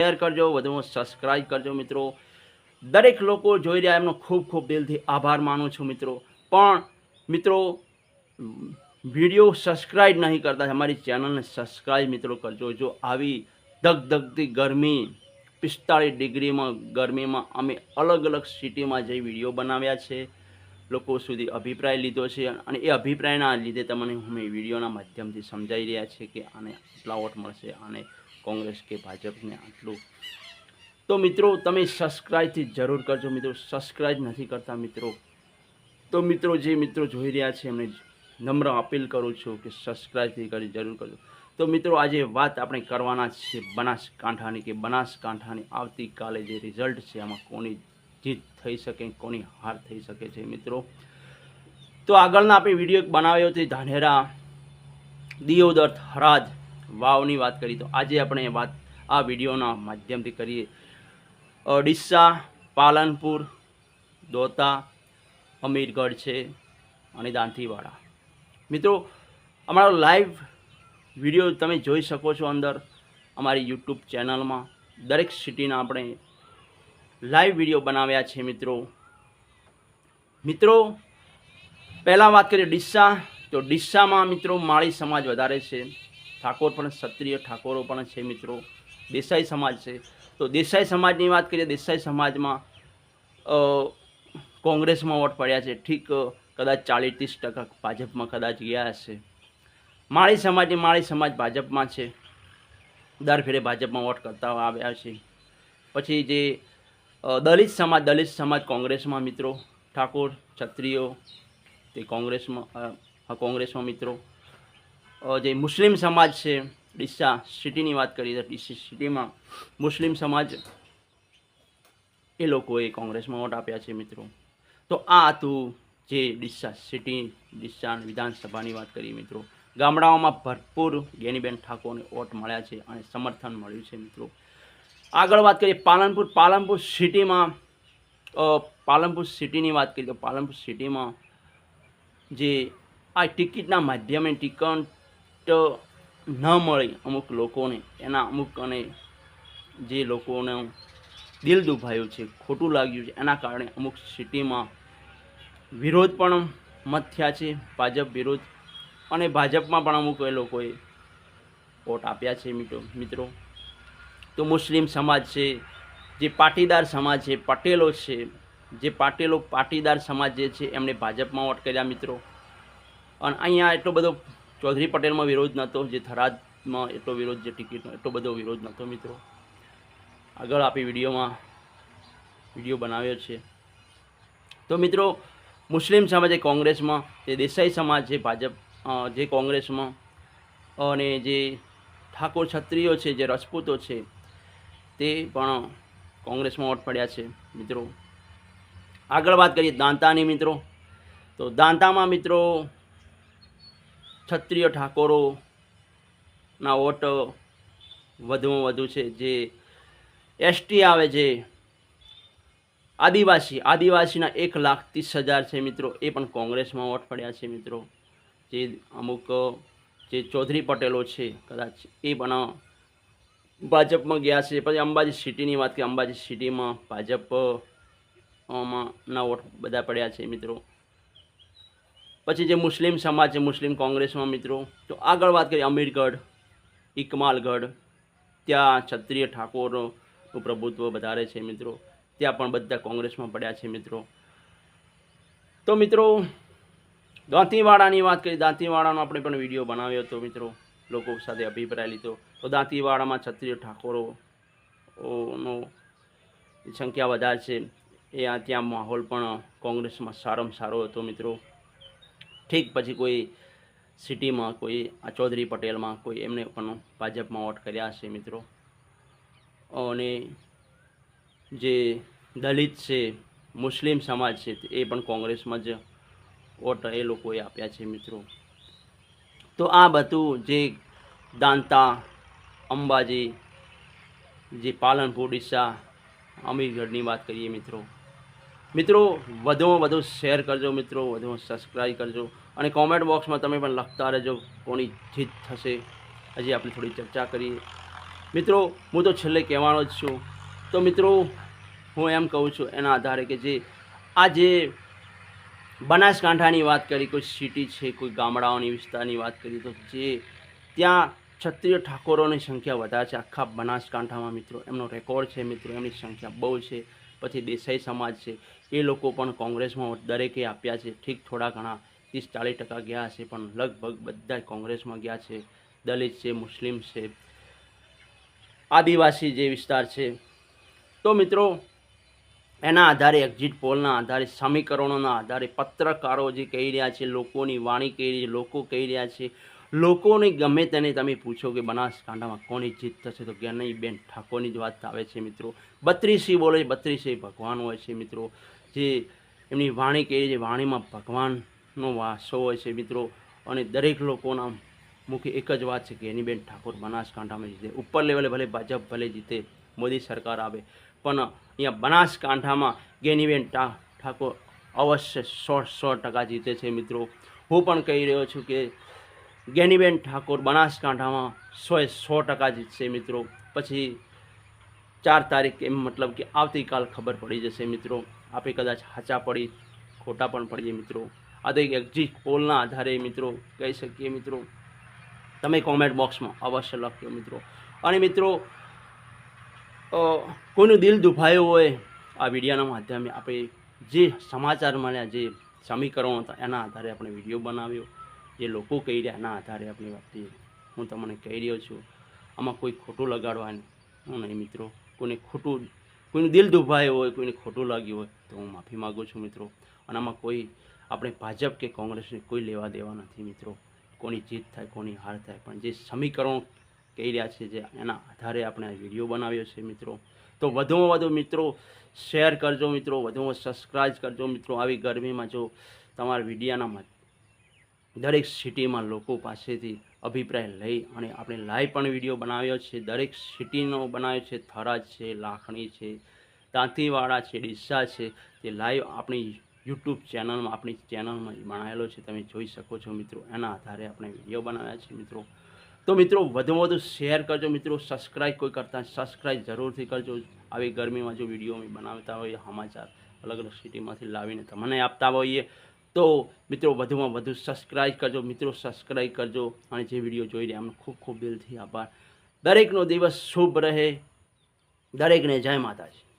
Share કરજો, વધુમાં subscribe કરજો મિત્રો। દરેક લોકો જોઈ રહ્યા એમનો ખૂબ ખૂબ દિલથી આભાર માનું છું મિત્રો। પણ મિત્રો વિડીયો સબસ્ક્રાઈબ નહીં કરતા, અમારી ચેનલને સબસ્ક્રાઈબ મિત્રો કરજો। જો આવી ધગધગતી ગરમી 45 ડિગ્રીમાં ગરમીમાં અમે અલગ અલગ સિટીમાં જઈ વિડીયો બનાવ્યા છે, લોકો સુધી અભિપ્રાય લીધો છે, અને એ અભિપ્રાયના લીધે તમને અમે વિડીયોના માધ્યમથી સમજાવી રહ્યા છીએ કે આને આટલા વોટ મળશે, આને કોંગ્રેસ કે ભાજપને આટલું। તો મિત્રો તમે સબસ્ક્રાઈબથી જરૂર કરજો મિત્રો। સબસ્ક્રાઈબ નથી કરતા મિત્રો તો મિત્રો જે મિત્રો જોઈ રહ્યા છે એમને નમ્ર અપીલ કરું છું કે સબસ્ક્રાઈબથી કરી જરૂર કરજો। તો મિત્રો આજે વાત આપણે કરવાના છે બનાસકાંઠાની, કે બનાસકાંઠાની આવતીકાલે જે રિઝલ્ટ છે એમાં કોની જીત થઈ શકે, કોની હાર થઈ શકે છે મિત્રો। તો આગળના આપણે વિડીયો બનાવ્યો તે ધાનેરા, દિયોદર, થરાદ, વાવની વાત કરી। તો આજે આપણે વાત આ વિડીયોના માધ્યમથી કરીએ ડીસા, પાલનપુર, દોતા, અમીરગઢ છે અને દાંતીવાડા। મિત્રો અમારો લાઈવ વિડીયો તમે જોઈ શકો છો અંદર અમારી યુટ્યુબ ચેનલમાં। દરેક સિટીના આપણે લાઈવ વિડીયો બનાવ્યા છે મિત્રો। પહેલાં વાત કરીએ ડીસા, તો ડીસામાં મિત્રો માળી સમાજ વધારે છે, ઠાકોર પણ, ક્ષત્રિય ઠાકોરો પણ છે મિત્રો, દેસાઈ સમાજ છે। તો દેસાઈ સમાજની વાત કરીએ, દેસાઈ સમાજમાં કોંગ્રેસમાં વોટ પડ્યા છે, ઠીક કદાચ 40-30% ભાજપમાં કદાચ ગયા હશે। માળી સમાજ ભાજપમાં છે, દર ફેરે ભાજપમાં વોટ કરતા આવ્યા છે। પછી જે દલિત સમાજ કોંગ્રેસમાં મિત્રો, ઠાકોર ક્ષત્રિયો તે કોંગ્રેસમાં મિત્રો। જે મુસ્લિમ સમાજ છે ડીસા સિટીની વાત કરીએ તો ડીસા સિટીમાં મુસ્લિમ સમાજ એ લોકોએ કોંગ્રેસમાં વોટ આપ્યા છે મિત્રો। તો આ હતું જે ડીસા સિટી, ડીસા વિધાનસભાની વાત કરીએ મિત્રો। ગામડાઓમાં ભરપૂર ગેનીબેન ઠાકોરને વોટ મળ્યા છે અને સમર્થન મળ્યું છે મિત્રો। આગળ વાત કરીએ પાલનપુર સિટીની વાત કરીએ તો પાલનપુર સિટીમાં જે આ ટિકિટના માધ્યમે ટિકટ ન મળી અમુક લોકોને, એના અમુક અને જે લોકોને દિલ દુભાયું છે, ખોટું લાગ્યું છે, એના કારણે અમુક સિટીમાં વિરોધ પણ મત થયા છે, ભાજપ વિરોધ, અને ભાજપમાં પણ અમુક એ લોકોએ વોટ આપ્યા છે મિત્રો। તો મુસ્લિમ સમાજ છે, જે પાટીદાર સમાજ છે, પટેલો છે, જે પાટીદાર સમાજ જે છે એમણે ભાજપમાં વોટ કર્યા મિત્રો। અને અહીંયા એટલો બધો ચૌધરી પટેલમાં વિરોધ નહોતો, જે થરાદમાં એટલો વિરોધ, જે ટિકિટનો એટલો બધો વિરોધ નહોતો મિત્રો। આગળ આપી વિડીયો બનાવ્યો છે। તો મિત્રો મુસ્લિમ સમાજ એ કોંગ્રેસમાં, જે દેસાઈ સમાજ છે ભાજપ જે કોંગ્રેસમાં, અને જે ઠાકોર ક્ષત્રિયો છે, જે રાજપૂતો છે તે પણ કોંગ્રેસમાં વોટ પડ્યા છે મિત્રો। આગળ વાત કરીએ દાંતાની મિત્રો, તો દાંતામાં મિત્રો ક્ષત્રિય ઠાકોરોના વોટ વધુમાં વધુ છે। જે એસટી આવે છે, આદિવાસીના 1,30,000 છે મિત્રો, એ પણ કોંગ્રેસમાં વોટ પડ્યા છે મિત્રો। જે અમુક જે ચૌધરી પટેલો છે કદાચ એ પણ ભાજપમાં ગયા છે। પછી અંબાજી સિટીની વાત કરીએ, અંબાજી સિટીમાં ભાજપના વોટ બધા પડ્યા છે મિત્રો। પછી જે મુસ્લિમ સમાજ છે, મુસ્લિમ કોંગ્રેસમાં મિત્રો। તો આગળ વાત કરીએ અમીરગઢ, ઇકમાલગઢ, ત્યાં ક્ષત્રિય ઠાકોરનું પ્રભુત્વ વધારે છે મિત્રો, ત્યાં પણ બધા કોંગ્રેસમાં પડ્યા છે મિત્રો। તો મિત્રો દાંતીવાડાની વાત કરીએ, દાંતીવાડાનો આપણે પણ વિડીયો બનાવ્યો હતો મિત્રો, લોકો સાથે અભિપ્રાય લીધો। તો દાંતીવાડામાં ક્ષત્રિય ઠાકોરોનો સંખ્યા વધારે છે, ત્યાં માહોલ પણ કોંગ્રેસમાં સારામાં સારો હતો મિત્રો। ઠીક પછી કોઈ સિટીમાં, કોઈ આ ચૌધરી પટેલમાં, કોઈ એમને પણ ભાજપમાં વોટ કર્યા છે મિત્રો। અને જે દલિત છે, મુસ્લિમ સમાજ છે, એ પણ કોંગ્રેસમાં જ વોટ એ લોકોએ આપ્યા છે મિત્રો। તો આ બધું જે દાંતા, અંબાજી, જે પાલનપુર, ડીસા, અમીરગઢની વાત કરીએ મિત્રો વધુમાં વધુ શેર કરજો મિત્રો, વધુમાં સબસ્ક્રાઈબ કરજો, અને કોમેન્ટ બોક્સમાં તમે પણ લખતા રહેજો કોની જીત થશે। હજી આપણે થોડી ચર્ચા કરીએ મિત્રો હું તો છેલ્લે કહેવાનો જ છું. તો મિત્રો હું એમ કહું છું એના આધારે કે જે આ જે બનાસકાંઠાની વાત કરી, કોઈ સિટી છે, કોઈ ગામડાઓની વિસ્તારની વાત કરી, તો જે ત્યાં ક્ષત્રિય ઠાકોરોની સંખ્યા વધારે છે આખા બનાસકાંઠામાં મિત્રો. એમનો રેકોર્ડ છે મિત્રો, એમની સંખ્યા બહુ છે. પછી દેસાઈ સમાજ છે, એ લોકો પણ કોંગ્રેસમાં દરેકે આપ્યા છે. ઠીક થોડા ઘણા 30-40% ગયા હશે, પણ લગભગ બધા કોંગ્રેસમાં ગયા છે. દલિત છે, મુસ્લિમ છે, આદિવાસી જે વિસ્તાર છે. તો મિત્રો એના આધારે એક્ઝિટ પોલના આધારે, સમીકરણોના આધારે, પત્રકારો જે કહી રહ્યા છે, લોકોની વાણી કહી રહી છે, લોકો કહી રહ્યા છે, લોકોને ગમે તેને તમે પૂછો કે બનાસકાંઠામાં કોની જીત થશે, તો જ્ઞાનીબેન ઠાકોરની જ વાત આવે છે મિત્રો. 32 બોલે, 32 ભગવાન હોય છે મિત્રો. જે એમની વાણી કહી રહી છે, વાણીમાં ભગવાનનો વાસો હોય છે મિત્રો. અને દરેક લોકોના મુખે એક જ વાત છે કે જ્ઞાનીબેન ઠાકોર બનાસકાંઠામાં જીતે. ઉપર લેવલે ભલે ભાજપ ભલે જીતે, મોદી સરકાર આવે, પણ અહીંયા બનાસકાંઠામાં જ્ઞાનીબેન ઠાકોર અવશ્ય 100% જીતે છે મિત્રો. હું પણ કહી રહ્યો છું કે જ્ઞાનીબેન ઠાકોર બનાસકાંઠામાં 100% જીતશે મિત્રો. પછી 4 તારીખ એમ મતલબ કે આવતીકાલ ખબર પડી જશે મિત્રો. આપણે કદાચ સાચા પડી, ખોટા પણ પડીએ મિત્રો. આ તો એક એક્ઝિટ પોલના આધારે મિત્રો કહી શકીએ મિત્રો. તમે કોમેન્ટ બોક્સમાં અવશ્ય લખજો મિત્રો. અને મિત્રો કોઈનું દિલ દુભાયું હોય આ વિડીયોના માધ્યમે, આપણે જે સમાચાર મળ્યા, જે સમીકરણો હતા, એના આધારે આપણે વિડીયો બનાવ્યો. જે લોકો કહી રહ્યા એના આધારે આપણી વાત હું તમને કહી રહ્યો છું. આમાં કોઈ ખોટું લગાડવાનું નહીં મિત્રો. કોઈને ખોટું, કોઈનું દિલ દુભાયું હોય, કોઈને ખોટું લાગ્યું હોય તો હું માફી માગું છું મિત્રો. અને આમાં કોઈ આપણે ભાજપ કે કોંગ્રેસને કોઈ લેવા દેવા નથી મિત્રો. કોની જીત થાય, કોની હાર થાય, પણ જે સમીકરણો કહી રહ્યા છે, જે એના આધારે આપણે આ વિડીયો બનાવ્યો છે મિત્રો. તો વધુમાં વધુ મિત્રો શેર કરજો મિત્રો, વધુમાં સબસ્ક્રાઈબ કરજો મિત્રો. આવી ગરમીમાં જો તમારા વિડીયાના દરેક સિટીમાં લોકો પાસેથી અભિપ્રાય લઈ અને આપણે લાઈવ પણ વિડીયો બનાવ્યો છે. દરેક સિટીનો બનાવ્યો છે. થરાદ છે, લાખણી છે, દાંતીવાડા છે, ડીસા છે. તે લાઈવ આપણી યુટ્યુબ ચેનલમાં, આપણી ચેનલમાં બનાવેલો છે, તમે જોઈ શકો છો મિત્રો. એના આધારે આપણે વિડીયો બનાવ્યા છે મિત્રો. તો મિત્રો વધુમાં વધુ શેર કરજો મિત્રો. સબસ્ક્રાઈબ કોઈ કરતા સબસ્ક્રાઈબ જરૂરથી કરજો. આવી ગરમીમાં જો વિડીયો અમે બનાવતા હોઈએ, સમાચાર અલગ અલગ સિટીમાંથી લાવીને તમને આપતા હોઈએ, તો મિત્રો વધુમાં વધુ સબસ્ક્રાઈબ કરજો મિત્રો. સબસ્ક્રાઈબ કરજો. અને જે વિડીયો જોઈ રહ્યા એમનો ખૂબ ખૂબ દિલથી આભાર. દરેકનો દિવસ શુભ રહે. દરેકને જય માતાજી.